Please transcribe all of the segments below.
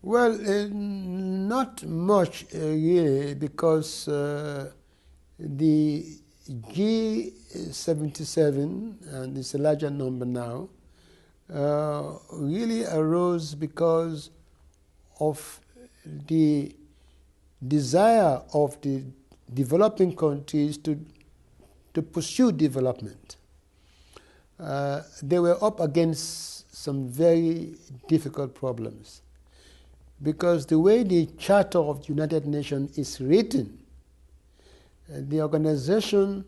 Well, not much really, because the G77, and it's a larger number now, really arose because of the desire of the developing countries to pursue development. They were up against some very difficult problems, because the way the Charter of the United Nations is written, the organization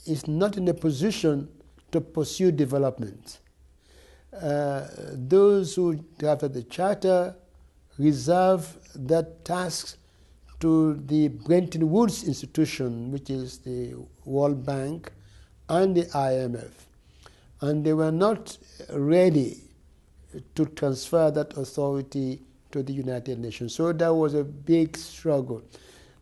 is not in a position to pursue development. Those who drafted the Charter reserve that task to the Bretton Woods institution, which is the World Bank and the IMF. And they were not ready to transfer that authority to the United Nations. So that was a big struggle,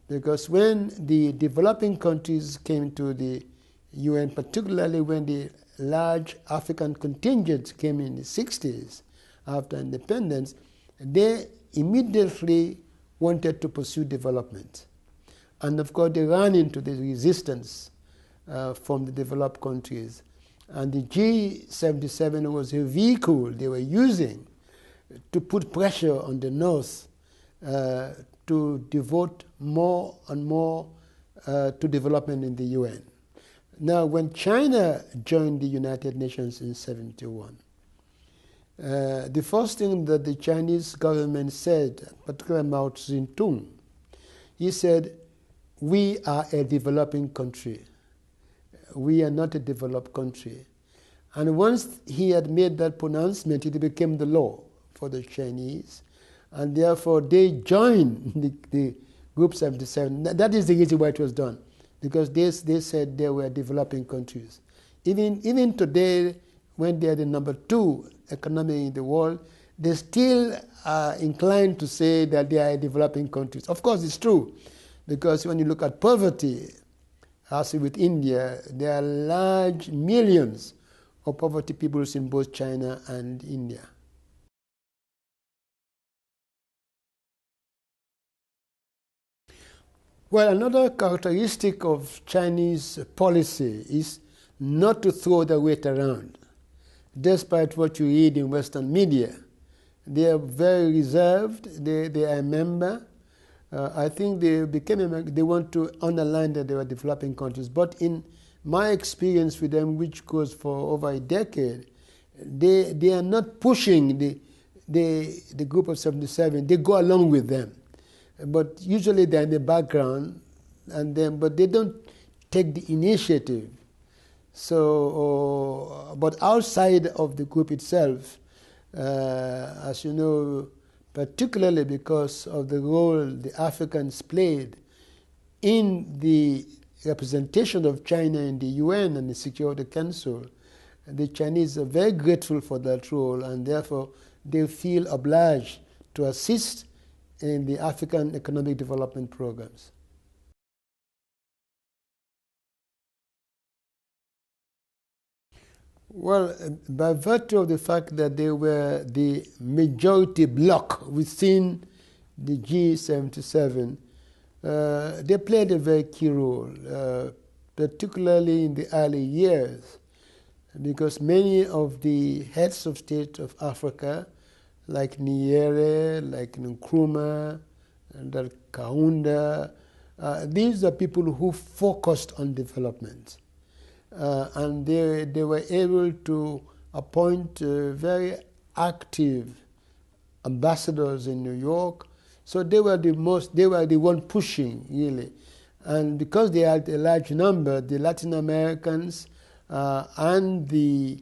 because when the developing countries came to the UN, particularly when the large African contingent came in the 60s after independence, they immediately wanted to pursue development. And of course, they ran into the resistance from the developed countries. And the G77 was a vehicle they were using to put pressure on the North to devote more and more to development in the UN. Now, when China joined the United Nations in '71, the first thing that the Chinese government said, particularly Mao Zedong, he said, "We are a developing country. We are not a developed country." And once he had made that pronouncement, it became the law for the Chinese, and therefore they joined the Group 77. That is the reason why it was done, because they said they were developing countries. Even today, when they are the number 2 economy in the world, they still are inclined to say that they are developing countries. Of course, it's true, because when you look at poverty, as with India, there are large millions of poverty peoples in both China and India. Well, another characteristic of Chinese policy is not to throw the weight around. Despite what you read in Western media, they are very reserved. They are a member. I think they became a member. They want to underline that they were developing countries. But in my experience with them, which goes for over a decade, they are not pushing the Group of 77. They go along with them. But usually they're in the background, but they don't take the initiative. So, but outside of the group itself, as you know, particularly because of the role the Africans played in the representation of China in the UN and the Security Council, the Chinese are very grateful for that role, and therefore they feel obliged to assist in the African economic development programs. Well, by virtue of the fact that they were the majority bloc within the G77, they played a very key role, particularly in the early years, because many of the heads of state of Africa, like Nyerere, like Nkrumah, and Kaunda, these are people who focused on development. And they were able to appoint very active ambassadors in New York. So they were the one pushing, really. And because they had a large number, the Latin Americans and the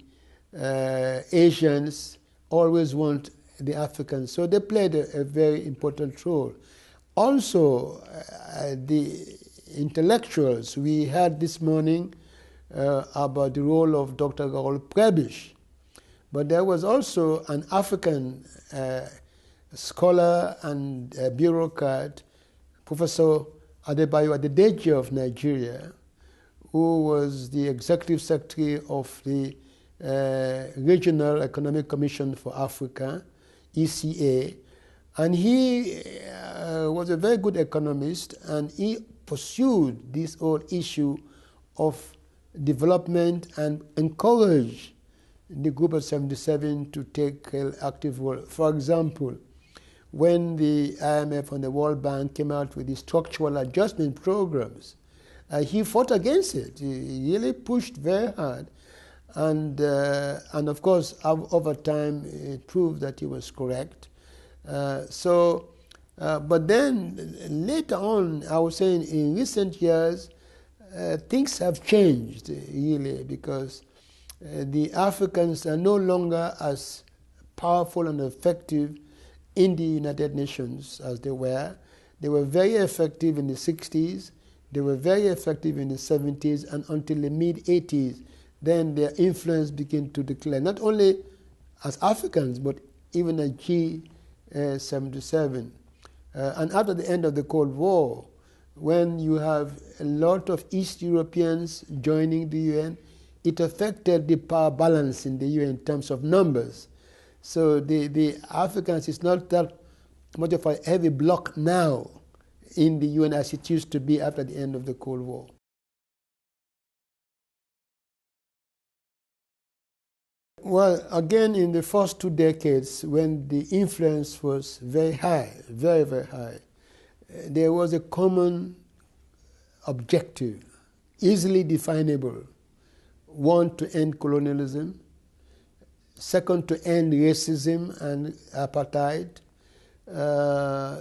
Asians always want the Africans. So they played a very important role. Also, the intellectuals, we heard this morning about the role of Dr. Raoul Prebisch. But there was also an African scholar and bureaucrat, Professor Adebayo Adedeji of Nigeria, who was the executive secretary of the Regional Economic Commission for Africa, ECA, And he was a very good economist, and he pursued this whole issue of development and encouraged the group of 77 to take an active role. For example, when the IMF and the World Bank came out with the structural adjustment programs, he fought against it. He really pushed very hard. And of course, over time, it proved that he was correct. But then later on, I was saying in recent years, things have changed really, because the Africans are no longer as powerful and effective in the United Nations as they were. They were very effective in the 60s, they were very effective in the 70s, and until the mid-80s, then their influence began to decline, not only as Africans, but even as G77. And after the end of the Cold War, when you have a lot of East Europeans joining the UN, it affected the power balance in the UN in terms of numbers. So the Africans is not that much of a heavy block now in the UN as it used to be after the end of the Cold War. Well, again, in the first 2 decades, when the influence was very high, very, very high, there was a common objective, easily definable. One, to end colonialism. Second, to end racism and apartheid.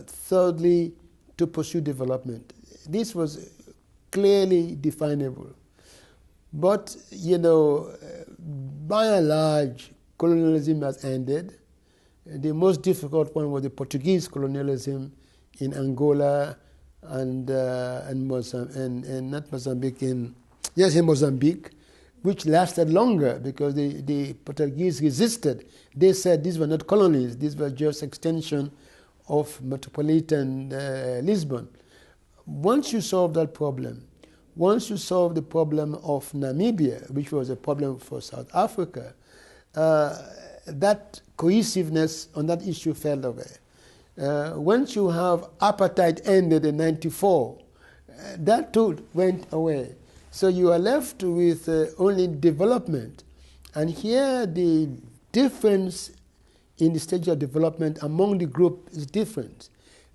Thirdly, to pursue development. This was clearly definable. But, you know, by and large, colonialism has ended. The most difficult one was the Portuguese colonialism in Angola and not Mozambique, in Mozambique, which lasted longer because the Portuguese resisted. They said these were not colonies, these were just extension of metropolitan Lisbon. Once you solve that problem, once you solve the problem of Namibia, which was a problem for South Africa, that cohesiveness on that issue fell away. Once you have apartheid ended in '94, that too went away. So you are left with only development. And here the difference in the stage of development among the group is different.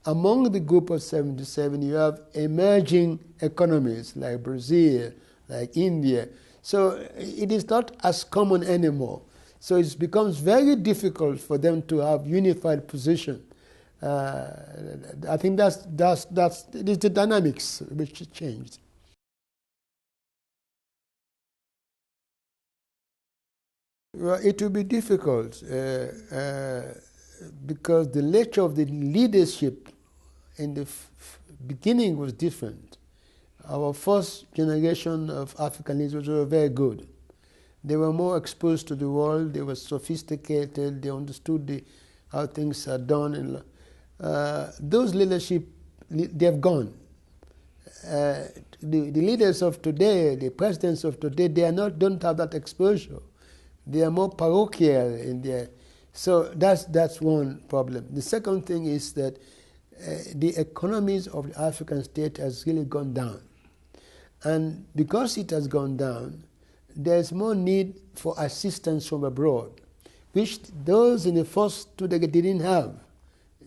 Among the group of 77, you have emerging economies like Brazil, like India. So it is not as common anymore. So it becomes very difficult for them to have unified position. I think that's it is the dynamics which changed. Well, it will be difficult because the nature of the leadership in the beginning was different. Our first generation of African leaders were very good. They were more exposed to the world, they were sophisticated, they understood how things are done. And those leadership, they have gone. The leaders of today, the presidents of today, don't have that exposure. They are more parochial in their. So that's one problem. The second thing is that the economies of the African state has really gone down. And because it has gone down, there's more need for assistance from abroad, which those in the first 2 decades didn't have.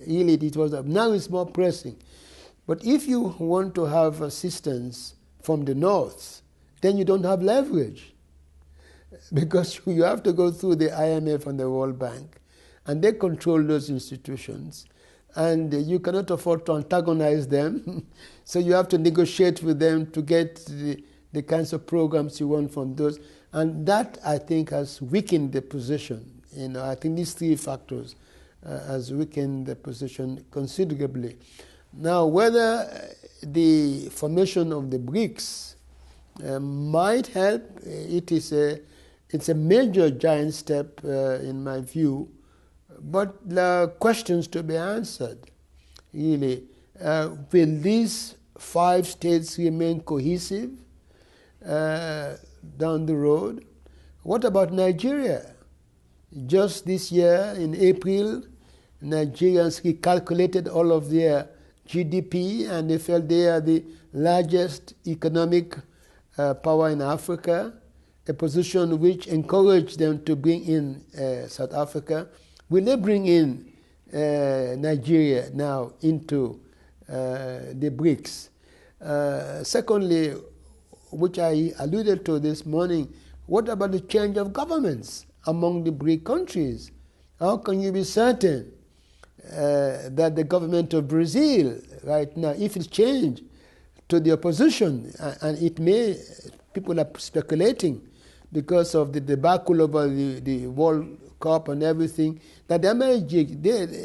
Really, it was now it's more pressing. But if you want to have assistance from the north, then you don't have leverage, because you have to go through the IMF and the World Bank, and they control those institutions, and you cannot afford to antagonize them, so you have to negotiate with them to get the kinds of programs you want from those, and that, I think, has weakened the position. You know, I think these three factors has weakened the position considerably. Now, whether the formation of the BRICS might help, it's a major giant step in my view, but there are questions to be answered, really. Will these 5 states remain cohesive down the road? What about Nigeria? Just this year, in April, Nigerians recalculated all of their GDP, and they felt they are the largest economic power in Africa, a position which encouraged them to bring in South Africa. Will they bring in Nigeria now into the BRICS? Secondly, which I alluded to this morning, what about the change of governments among the BRIC countries? How can you be certain that the government of Brazil right now, if it's changed to the opposition, and it may, people are speculating because of the debacle over the World Cup and everything, that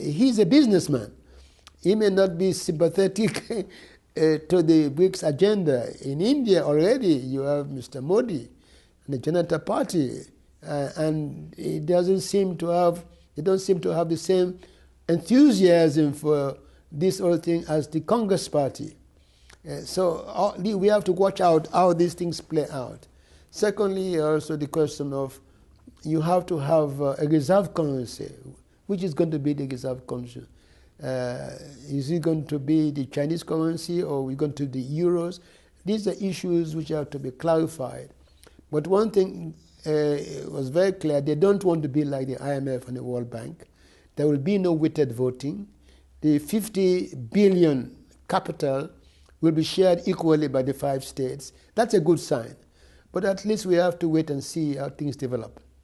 he's a businessman. He may not be sympathetic to the BRICS agenda. In India already you have Mr. Modi and the Janata Party, and it doesn't seem to have, they don't seem to have the same enthusiasm for this whole thing as the Congress Party. So we have to watch out how these things play out. Secondly, also the question of you have to have a reserve currency. Which is going to be the reserve currency? Is it going to be the Chinese currency, or are we going to the euros? These are issues which have to be clarified. But one thing was very clear: they don't want to be like the IMF and the World Bank. There will be no weighted voting. The 50 billion capital will be shared equally by the 5 states. That's a good sign. But at least we have to wait and see how things develop.